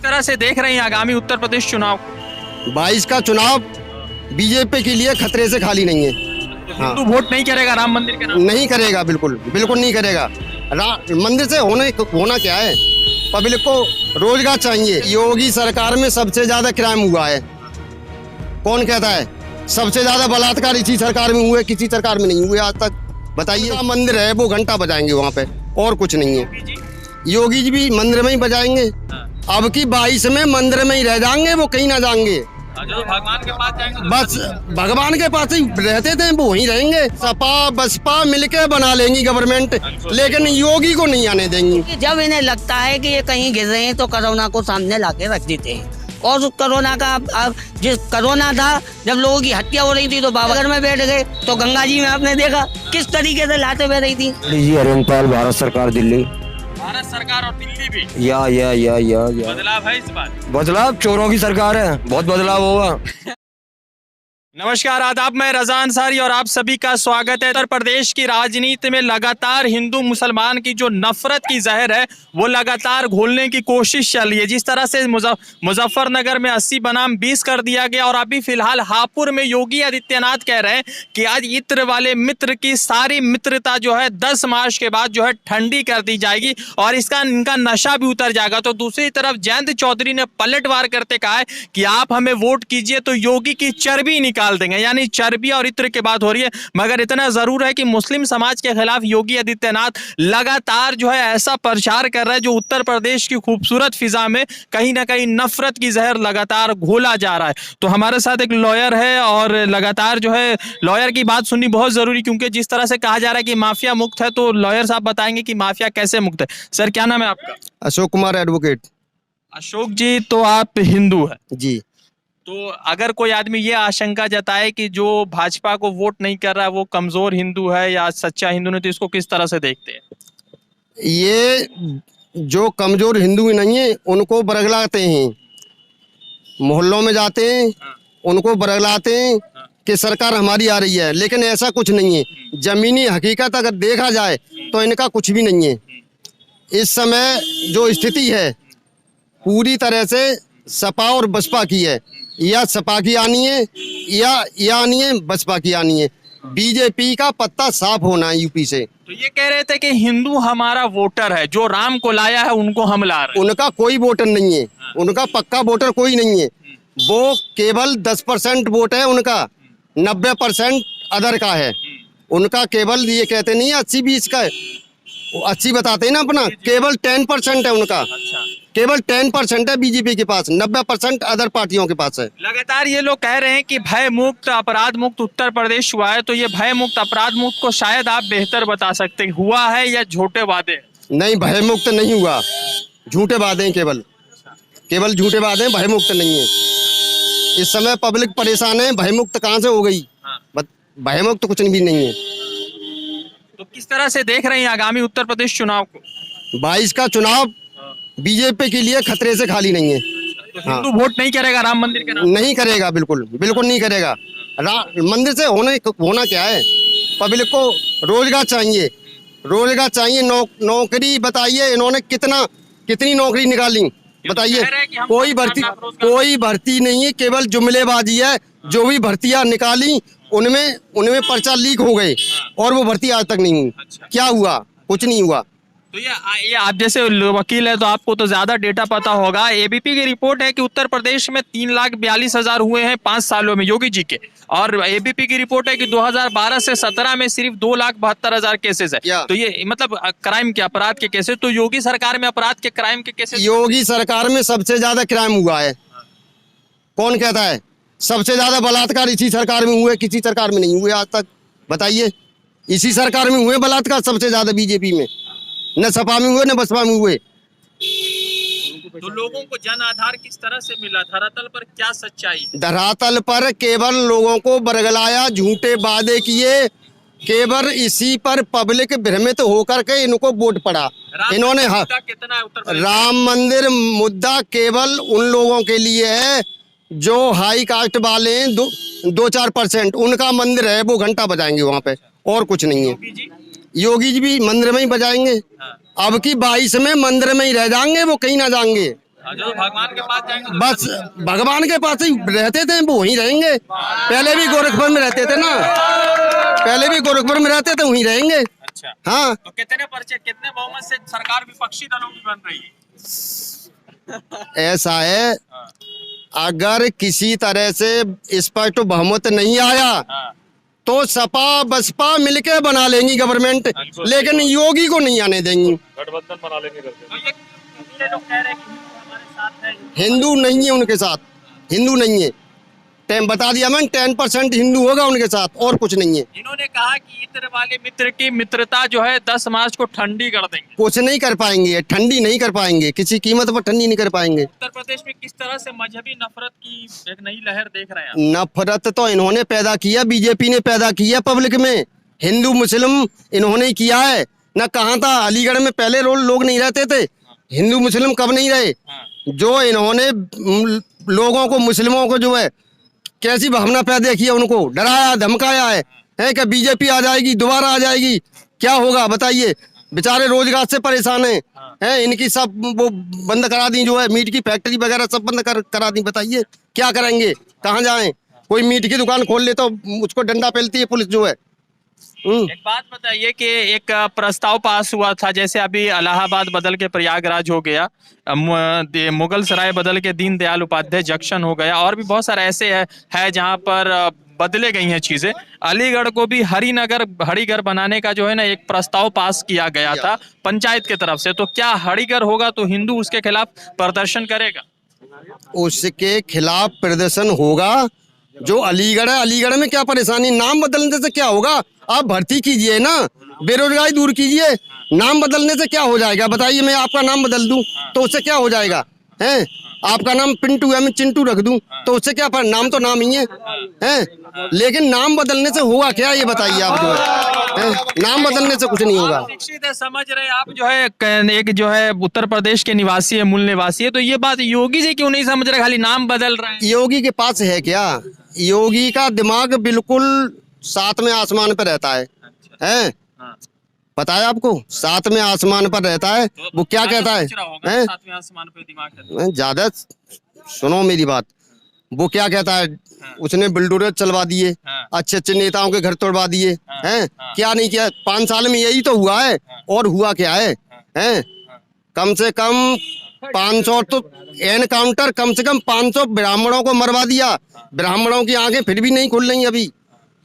तरह से देख रहे हैं आगामी उत्तर प्रदेश चुनाव? 22 का चुनाव बीजेपी के लिए खतरे से खाली नहीं है। तो हिंदू वोट नहीं करेगा राम मंदिर के नाम? नहीं करेगा, बिल्कुल बिल्कुल नहीं करेगा। मंदिर से होना क्या है, पब्लिक को रोजगार चाहिए। योगी सरकार में सबसे ज्यादा क्राइम हुआ है, कौन कहता है? सबसे ज्यादा बलात्कार इसी सरकार में हुए, किसी सरकार में नहीं हुए आज तक। बताइए, मंदिर है वो घंटा बजाएंगे वहाँ पे, और कुछ नहीं है। योगी जी भी मंदिर में ही बजाएंगे। अब की 22 में मंदिर में ही रह जाएंगे, वो कहीं ना जाएंगे। भगवान के पास जाएंगे बस भगवान के पास ही रहते थे, वो वहीं रहेंगे। सपा बसपा मिलके बना लेंगी गवर्नमेंट, लेकिन योगी को नहीं आने देंगी। जब इन्हें लगता है कि ये कहीं गिर रहे हैं तो कोरोना को सामने लाके रख देते हैं। और उस कोरोना का, अब जिस कोरोना था जब लोगों की हत्या हो रही थी तो बाबाघर में बैठ गए, तो गंगा जी में आपने देखा किस तरीके से लाते बह रही थी। जी अरविंद, भारत सरकार दिल्ली, भारत सरकार और दिल्ली भी या बदलाव है इस बार? बदलाव चोरों की सरकार है, बहुत बदलाव होगा। नमस्कार, आदाब, मैं रजा अंसारी और आप सभी का स्वागत है। उत्तर प्रदेश की राजनीति में लगातार हिंदू मुसलमान की जो नफरत की जहर है वो लगातार घोलने की कोशिश चल रही है। जिस तरह से मुजफ्फरनगर में 80 बनाम 20 कर दिया गया, और अभी फिलहाल हापुड़ में योगी आदित्यनाथ कह रहे हैं कि आज इत्र वाले मित्र की सारी मित्रता जो है 10 मार्च के बाद जो है ठंडी कर दी जाएगी और इनका नशा भी उतर जाएगा। तो दूसरी तरफ जयंत चौधरी ने पलटवार करते कहा है कि आप हमें वोट कीजिए तो योगी की चर्बी निकाल देंगे, यानी चर्बी और इत्र की बात हो रही है। मगर इतना जरूर है कि मुस्लिम समाज के खिलाफ योगी आदित्यनाथ लगातार जो है ऐसा प्रचार कर रहा है जो उत्तर प्रदेश की खूबसूरत फिजा में कहीं ना कहीं नफरत की जहर लगातार घोला जा रहा है। तो हमारे साथ एक लॉयर है और लगातार जो है लॉयर की बात सुननी बहुत जरूरी, क्योंकि जिस तरह से कहा जा रहा है कि माफिया मुक्त है, तो लॉयर साहब बताएंगे कि माफिया कैसे मुक्त है। सर, क्या नाम है आपका? अशोक कुमार एडवोकेट। अशोक जी, तो आप हिंदू है जी। तो अगर कोई आदमी ये आशंका जताए कि जो भाजपा को वोट नहीं कर रहा है वो कमजोर हिंदू है या सच्चा हिंदू नहीं, तो इसको किस तरह से देखते हैं? ये जो कमजोर हिंदू नहीं है उनको बरगलाते हैं, मोहल्लों में जाते हैं, उनको बरगलाते हैं कि सरकार हमारी आ रही है, लेकिन ऐसा कुछ नहीं है। जमीनी हकीकत अगर देखा जाए तो इनका कुछ भी नहीं है। इस समय जो स्थिति है पूरी तरह से सपा और बसपा की है, या सपा की आनी है या आनी है बसपा की आनी है। बीजेपी का पत्ता साफ होना है यूपी से। तो ये कह रहे थे कि हिंदू हमारा वोटर है, जो राम को लाया है उनको हम ला रहे हैं। उनका कोई वोटर नहीं है, उनका पक्का वोटर कोई नहीं है। वो केवल 10% वोट है उनका, 90% अदर का है उनका। केवल ये कहते नहीं है 80-20 का है, 80 बताते हैं ना अपना, केवल 10% है उनका। केवल 10% है बीजेपी के पास, 90% अदर पार्टियों के पास है। लगातार ये लोग कह रहे हैं कि भय मुक्त अपराध मुक्त उत्तर प्रदेश हुआ है, तो ये भय मुक्त अपराध मुक्त को शायद आप बेहतर बता सकते हैं, हुआ है या झूठे वादे? नहीं, भय मुक्त नहीं हुआ, झूठे वादे हैं, केवल झूठे वादे हैं, भय मुक्त नहीं है। इस समय पब्लिक परेशान है, भय मुक्त कहाँ से हो गई? भय मुक्त कुछ भी नहीं है। तो किस तरह से देख रहे हैं आगामी उत्तर प्रदेश चुनाव को? 22 का चुनाव बीजेपी के लिए खतरे से खाली नहीं है। तो हिंदू वोट नहीं करेगा राम मंदिर के नाम? नहीं करेगा, बिल्कुल बिल्कुल नहीं करेगा। मंदिर से होना क्या है, पब्लिक को रोजगार चाहिए, नौकरी। बताइए इन्होंने कितनी नौकरी निकाली, बताइए? कोई भर्ती नहीं है, केवल जुमलेबाजी है। जो भी भर्तियां निकाली उनमें पर्चा लीक हो गए और वो भर्ती आज तक नहीं हुई। क्या हुआ? कुछ नहीं हुआ। तो ये आप जैसे वकील है तो आपको तो ज्यादा डेटा पता होगा। एबीपी की रिपोर्ट है कि उत्तर प्रदेश में 3,42,000 हुए हैं 5 सालों में योगी जी के, और एबीपी की रिपोर्ट है कि 2012 से 17 में सिर्फ 2,72,000 केसेस है। तो ये मतलब क्राइम के, अपराध के केसेस, तो योगी सरकार में अपराध के, क्राइम के केसेस? योगी सरकार में सबसे ज्यादा क्राइम हुआ है, कौन कहता है? सबसे ज्यादा बलात्कार इसी सरकार में हुए, किसी सरकार में नहीं हुए आज तक। बताइए, इसी सरकार में हुए बलात्कार सबसे ज्यादा, बीजेपी में। न सपा में हुए न बसपा में हुए। तो लोगों को जन आधार किस तरह से मिला? धरातल पर क्या सच्चाई है? धरातल पर केवल लोगों को बरगलाया, झूठे वादे किए, केवल इसी पर पब्लिक भ्रमित होकर के इनको वोट पड़ा। इन्होंने कितना है उत्तर प्रदेश? राम मंदिर मुद्दा केवल उन लोगों के लिए है जो हाई कास्ट वाले हैं, 2-4%। उनका मंदिर है, वो घंटा बजाएंगे वहाँ पे, और कुछ नहीं है। योगी जी भी मंदिर में ही बजाएंगे। अब की 22 में मंदिर में ही रह जाएंगे, वो कहीं ना जाएंगे। जो भगवान के पास जाएंगे तो बस भगवान के पास ही रहते थे, वो वहीं रहेंगे। पहले भी गोरखपुर में रहते थे ना, पहले भी गोरखपुर में रहते थे, वहीं रहेंगे। अच्छा, हाँ, तो कितने बहुमत से सरकार विपक्षी दलों की बन रही है? ऐसा है, अगर किसी तरह से स्पष्ट बहुमत नहीं आया हाँ, तो सपा बसपा मिलके बना लेंगी गवर्नमेंट, लेकिन योगी को नहीं आने देंगी। गठबंधन बना लेंगे करके। तो ये लोग कह रहे हैं कि हिंदू हमारे साथ है। हिंदू नहीं है उनके साथ, हिंदू नहीं है। बता दिया मैंने, 10% हिंदू होगा उनके साथ, और कुछ नहीं है। इन्होंने कहा कि इत्र वाले मित्र की मित्रता जो है 10 मार्च को ठंडी कर देंगे। कुछ नहीं कर पाएंगे, ठंडी नहीं कर पाएंगे, किसी कीमत पर ठंडी नहीं कर पाएंगे। उत्तर प्रदेश में किस तरह से मजहबी नफरत की एक नई लहर देख रहे हैं आप? नफरत तो इन्होंने पैदा किया, बीजेपी ने पैदा किया पब्लिक में। हिंदू मुस्लिम इन्होंने ही किया है ना। कहाँ था अलीगढ़ में पहले लोग नहीं रहते थे, हिंदू मुस्लिम कब नहीं रहे। जो इन्होंने लोगों को, मुस्लिमों को जो है कैसी भावना पैदा की है, उनको डराया धमकाया है कि बीजेपी आ जाएगी, दोबारा आ जाएगी, क्या होगा बताइए। बेचारे रोजगार से परेशान हैं, इनकी सब वो बंद करा दी, जो है मीट की फैक्ट्री वगैरह सब बंद करा दी। बताइए क्या करेंगे, कहाँ जाएं। कोई मीट की दुकान खोल ले तो उसको डंडा पेलती है पुलिस जो है। एक बात बताइए कि एक प्रस्ताव पास हुआ था, जैसे अभी इलाहाबाद बदल के प्रयागराज हो गया, मुगल सराय बदल के दीनदयाल उपाध्याय जंक्शन हो गया, और भी बहुत सारे ऐसे है जहां पर बदले गई हैं चीजें। अलीगढ़ को भी हरिगर बनाने का जो है ना एक प्रस्ताव पास किया गया था पंचायत की तरफ से। तो क्या हरिगर होगा तो हिंदू उसके खिलाफ प्रदर्शन करेगा? उसके खिलाफ प्रदर्शन होगा। जो अलीगढ़ है, अलीगढ़ में क्या परेशानी, नाम बदलने से क्या होगा। आप भर्ती कीजिए ना, बेरोजगारी दूर कीजिए। नाम बदलने से क्या हो जाएगा बताइए। मैं आपका नाम बदल दूं तो उससे क्या हो जाएगा, हैं? आपका नाम पिंटू है, मैं चिंटू रख दूं तो उससे क्या पर, नाम तो नाम ही है, हैं? लेकिन नाम बदलने से होगा क्या, ये बताइए आप जो है, नाम बदलने से कुछ नहीं होगा। शिक्षित है, समझ रहे हैं आप, जो है एक जो है उत्तर प्रदेश के निवासी है, मूल निवासी है, तो ये बात योगी जी क्यों नहीं समझ रहे, खाली नाम बदल रहे हैं? योगी के पास है क्या? योगी का दिमाग बिल्कुल साथ में आसमान पर रहता है, हैं? पता है आपको, साथ में आसमान पर रहता है। वो क्या कहता है, हैं? सातवें आसमान पे दिमाग है। ज्यादा सुनो मेरी बात, वो क्या कहता है, उसने बुलडोजर चलवा दिए, अच्छे अच्छे नेताओं के घर तोड़वा दिए, हैं? क्या नहीं किया 5 साल में, यही तो हुआ है। और हुआ क्या है, हैं? कम से कम 500 तो एनकाउंटर, कम से कम 500 ब्राह्मणों को मरवा दिया। ब्राह्मणों की आंखें फिर भी नहीं खुल रही अभी।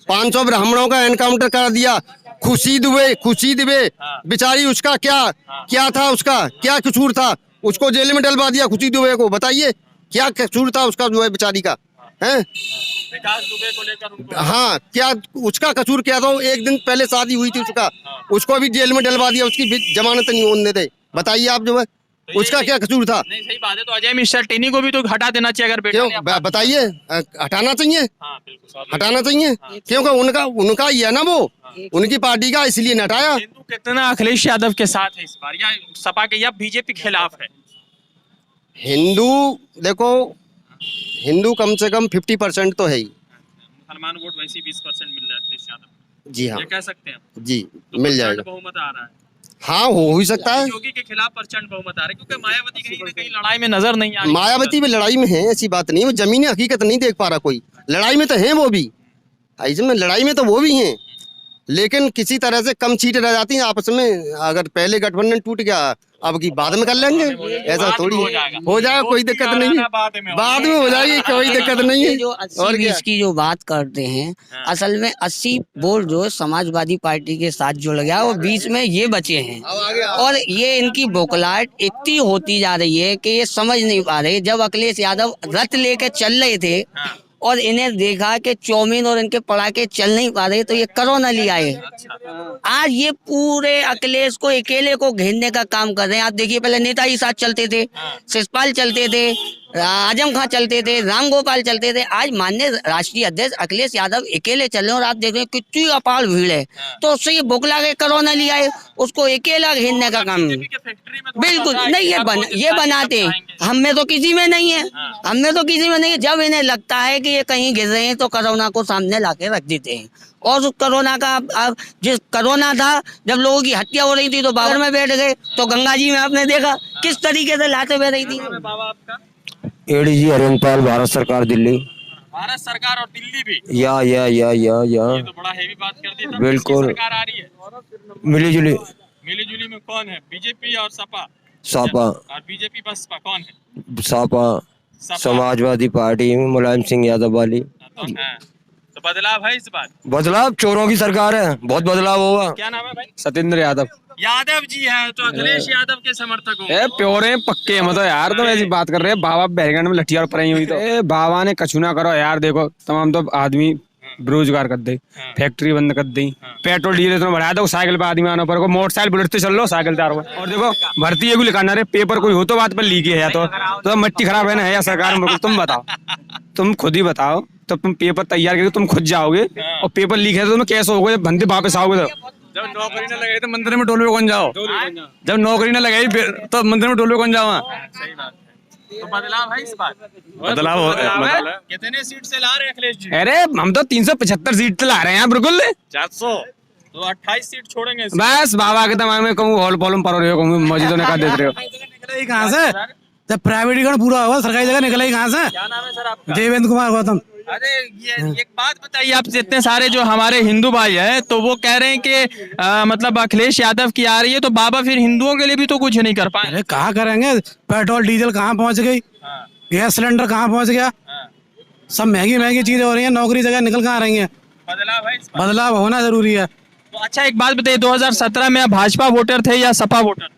500 ब्राह्मणों का एनकाउंटर कर दिया। खुशी दुबे बेचारी, उसका क्या था, उसका क्या कसूर था, उसको जेल में डलवा दिया खुशी दुबे को। बताइए क्या कसूर था उसका जो है बेचारी का, हैं? विकास दुबे को लेकर उनको, हाँ, क्या उसका कसूर क्या था? एक दिन पहले शादी हुई थी उसको भी जेल में डलवा दिया, उसकी भी जमानत नहीं होने दे। बताइए आप जो है उसका क्या कसूर था? नहीं, सही बात है। तो अजय मिश्रा टेनी को भी तो हटा देना चाहिए अगर बेटा ने बताइए, हटाना चाहिए, हटाना चाहिए, क्योंकि उनका ही है ना, वो उनकी पार्टी का, इसलिए न हटाया। हिंदू कितना अखिलेश यादव के साथ है इस बार, या सपा के, या बीजेपी के खिलाफ है? हिंदू देखो, हिंदू कम से कम 50% तो है ही। मुसलमान वोट वैसे 20% मिल रहा है अखिलेश यादव, जी हाँ, ये कह सकते हैं जी, तो मिल जाएगा। बहुमत आ रहा है। हाँ, हो भी सकता है। योगी के खिलाफ प्रचंड बहुमत आ रहा है, क्योंकि मायावती कहीं ना कहीं लड़ाई में नजर नहीं आ रही। मायावती भी लड़ाई में है, ऐसी बात नहीं, वो जमीनी हकीकत नहीं देख पा रहा कोई। लड़ाई में तो है वो भी, इसमें लड़ाई में तो वो भी हैं, लेकिन किसी तरह से कम सीटें रह जाती हैं आपस में। अगर पहले गठबंधन टूट गया, अब की बाद में कर लेंगे, ऐसा थोड़ी हो जाएगा, कोई दिक्कत नहीं है, बाद में हो जाएगी, कोई दिक्कत नहीं है। जो 80-20 की जो बात करते हैं, असल में 80 वोट जो समाजवादी पार्टी के साथ जुड़ गया, वो बीच में ये बचे हैं। और ये इनकी बौखलाहट इतनी होती जा रही है कि ये समझ नहीं पा रहे। जब अखिलेश यादव रथ लेके चल रहे थे और इन्हें देखा कि चौमिन और इनके पड़ाके चल नहीं पा रहे, तो ये कोरोना ले आए। आज ये पूरे अखिलेश को अकेले को घेरने का काम कर रहे हैं। आप देखिए, पहले नेता ही साथ चलते थे, शिषपाल चलते थे, आजम खां चलते थे, राम गोपाल चलते थे, आज माननीय राष्ट्रीय अध्यक्ष अखिलेश यादव अकेले चल रहे हैं और आप देख रहे हैं कितनी अपार भीड़ है। तो उससे ये बुकला के कोरोना लिया है, उसको अकेला घेरने का काम नहीं। बिल्कुल नहीं, ये बनाते हैं, हम में तो किसी में नहीं है, हम में तो किसी में नहीं है। जब इन्हें लगता है कि ये कहीं गिर रहे हैं तो कोरोना को सामने लाके रख देते हैं। और उस कोरोना का अब जिस कोरोना था, जब लोगों की हत्या हो रही थी तो बाबर में बैठ गए, तो गंगा जी में आपने देखा किस तरीके से लाते हुए रही थी। बाबा आपका एडीजी अरुणपाल, भारत सरकार, दिल्ली। भारत सरकार और दिल्ली भी, या ये तो बड़ा हेवी बात कर दी। तब बिल्कुल। किसकी सरकार आ रही है? मिली जुली। मिली जुली में कौन है? बीजेपी और सपा? सापा। और बीजेपी बसपा कौन है? सापा। सपा। समाजवादी पार्टी में मुलायम सिंह यादव वाली। तो बदलाव है इस बार? बदलाव, चोरों की सरकार है, बहुत बदलाव होगा। क्या नाम है भाई? सत्येंद्र यादव। यादव जी है तो अखिलेश यादव के समर्थक हो? ए प्योर है, पक्के हैं मतलब यार। तो ऐसी बात कर रहे हैं, बाबा बैरगंड में लठिया और पराई हुई। तो ए बाबा ने कछु ना करो यार। देखो तमाम तो आदमी बेरोजगार कर दे, फैक्ट्री बंद कर दी, पेट्रोल डीजल इतना बढ़ा दो, साइकिल पे आदमी आना पर को मोटरसाइकिल बुलेट से चल लो, साइकिल तैयार हो। और देखो भर्ती ये भी लिखाना रे, पेपर कोई हो तो बात पर लीक है या तो मिट्टी खराब है ना, है या सरकार में? तुम बताओ, तुम खुद ही बताओ। तो तुम पेपर तैयार करके तुम खुद जाओगे और पेपर लीक है तो तुम्हें कैसे होगे? जब बंदे वापस आओगे तो जब नौकरी न लगाई तो मंदिर में टोल पे कौन जाओ? जब नौकरी न लगाई तो मंदिर में टोल पे कौन जाओ? सही बात है। तो बदलाव है इस बार? बदलाव कितने सीट से ला रहे हैं अखिलेश जी? अरे हम तो 375 सीट ला रहे हैं बिल्कुल। 400 तो 28 सीट छोड़ेंगे इस बस बाबा के दिमाग में कहूँ हॉल फॉलम पर रहे हो, कहूँ मस्जिदों ने कहा देते रहे हो। निकला ही कहाँ से? जब प्राइवेटीकरण पूरा होगा सरकारी जगह निकला ही कहाँ से? क्या नाम है सर आपका? देवेंद्र कुमार गौतम। अरे ये एक बात बताइए, आप जितने सारे जो हमारे हिंदू भाई हैं तो वो कह रहे हैं कि मतलब अखिलेश यादव की आ रही है तो बाबा फिर हिंदुओं के लिए भी तो कुछ नहीं कर पाए। अरे कहाँ करेंगे? पेट्रोल डीजल कहाँ पहुँच गई, गैस सिलेंडर कहाँ पहुँच गया, सब महंगी महंगी चीजें हो रही हैं, नौकरी जगह निकल कहाँ रही हैं। बदलाव है इस बार? बदलाव होना जरूरी है। तो अच्छा एक बात बताइए, 2017 में आप भाजपा वोटर थे या सपा वोटर?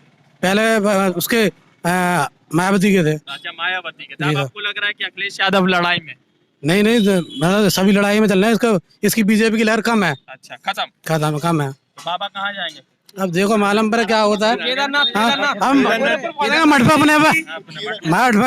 पहले उसके मायावती के थे। अच्छा मायावती के। तब आपको लग रहा है कि अखिलेश यादव लड़ाई में? नहीं मतलब सभी लड़ाई में चल रहे हैं, इसकी बीजेपी की लहर कम है। अच्छा खत्म? खत्म, कम है। तो बाबा कहाँ जाएंगे? अब देखो मालूम पर क्या होता है। हम मठफा अपने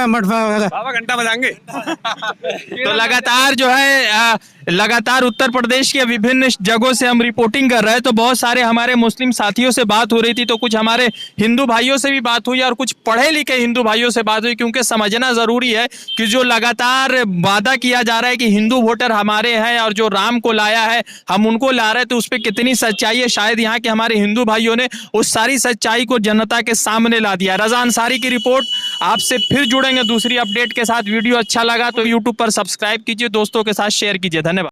मठफा बाबा घंटा बजाएंगे। तो लगातार जो है लगातार उत्तर प्रदेश के विभिन्न जगहों से हम रिपोर्टिंग कर रहे हैं। तो बहुत सारे हमारे मुस्लिम साथियों से बात हो रही थी, तो कुछ हमारे हिंदू भाइयों से भी बात हुई और कुछ पढ़े लिखे हिंदू भाइयों से बात हुई, क्योंकि समझना जरूरी है कि जो लगातार वादा किया जा रहा है कि हिंदू वोटर हमारे हैं और जो राम को लाया है हम उनको ला रहे हैं, तो उस पर कितनी सच्चाई है। शायद यहाँ के हमारे हिंदू भाइयों ने उस सारी सच्चाई को जनता के सामने ला दिया। रजा अंसारी की रिपोर्ट। आपसे फिर जुड़ेंगे दूसरी अपडेट के साथ। वीडियो अच्छा लगा तो यूट्यूब पर सब्सक्राइब कीजिए, दोस्तों के साथ शेयर कीजिए। धन्यवाद।